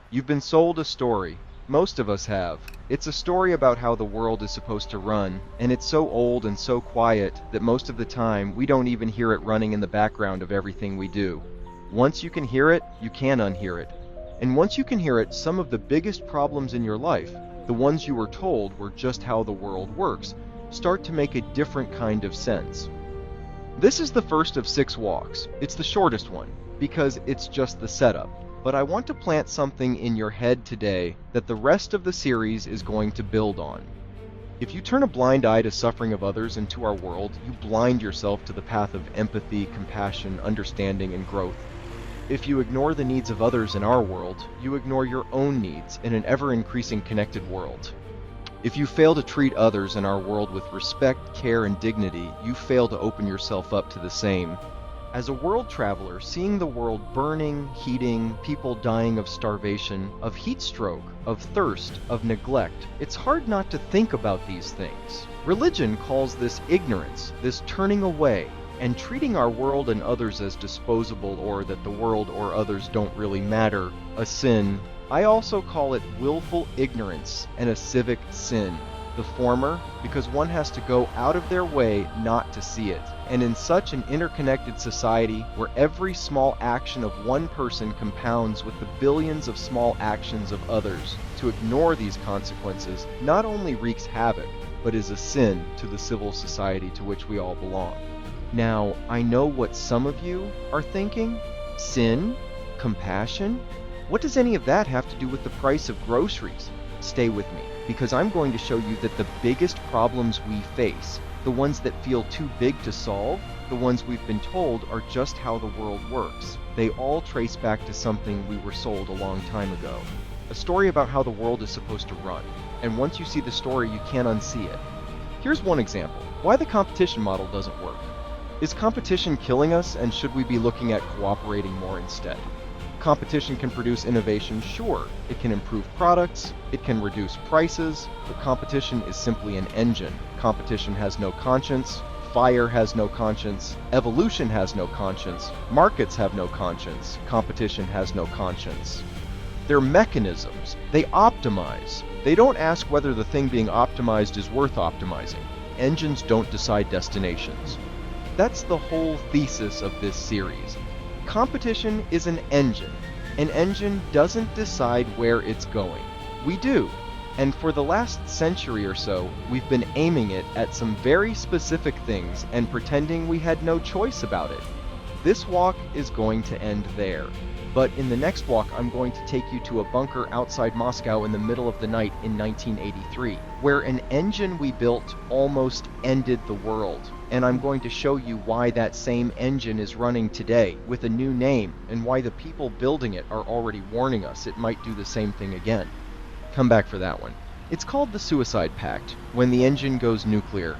You've been sold a story. Most of us have. It's a story about how the world is supposed to run, and it's so old and so quiet that most of the time we don't even hear it running in the background of everything we do. Once you can hear it, you can unhear it. And once you can hear it, some of the biggest problems in your life, the ones you were told were just how the world works, start to make a different kind of sense. This is the first of 6 walks. It's the shortest one, because it's just the setup. But I want to plant something in your head today that the rest of the series is going to build on. If you turn a blind eye to suffering of others and to our world, you blind yourself to the path of empathy, compassion, understanding, and growth. If you ignore the needs of others in our world, you ignore your own needs in an ever-increasing connected world. If you fail to treat others in our world with respect, care, and dignity, you fail to open yourself up to the same. As a world traveler, seeing the world burning, heating, people dying of starvation, of heat stroke, of thirst, of neglect, it's hard not to think about these things. Religion calls this ignorance, this turning away, and treating our world and others as disposable or that the world or others don't really matter, a sin. I also call it willful ignorance and a civic sin. The former, because one has to go out of their way not to see it. And in such an interconnected society where every small action of one person compounds with the billions of small actions of others, to ignore these consequences not only wreaks havoc, but is a sin to the civil society to which we all belong. Now, I know what some of you are thinking. Sin? Compassion? What does any of that have to do with the price of groceries? Stay with me, because I'm going to show you that the biggest problems we face, the ones that feel too big to solve, the ones we've been told are just how the world works. They all trace back to something we were sold a long time ago. A story about how the world is supposed to run, and once you see the story, you can't unsee it. Here's one example. Why the competition model doesn't work. Is competition killing us, and should we be looking at cooperating more instead? Competition can produce innovation, sure. It can improve products, it can reduce prices, but competition is simply an engine. Competition has no conscience, fire has no conscience, evolution has no conscience, markets have no conscience, competition has no conscience. They're mechanisms. They optimize. They don't ask whether the thing being optimized is worth optimizing. Engines don't decide destinations. That's the whole thesis of this series. Competition is an engine. An engine doesn't decide where it's going. We do. And for the last century or so, we've been aiming it at some very specific things and pretending we had no choice about it. This walk is going to end there. But in the next walk, I'm going to take you to a bunker outside Moscow in the middle of the night in 1983, where an engine we built almost ended the world. And I'm going to show you why that same engine is running today with a new name, and why the people building it are already warning us it might do the same thing again. Come back for that one. It's called the Suicide Pact, when the engine goes nuclear.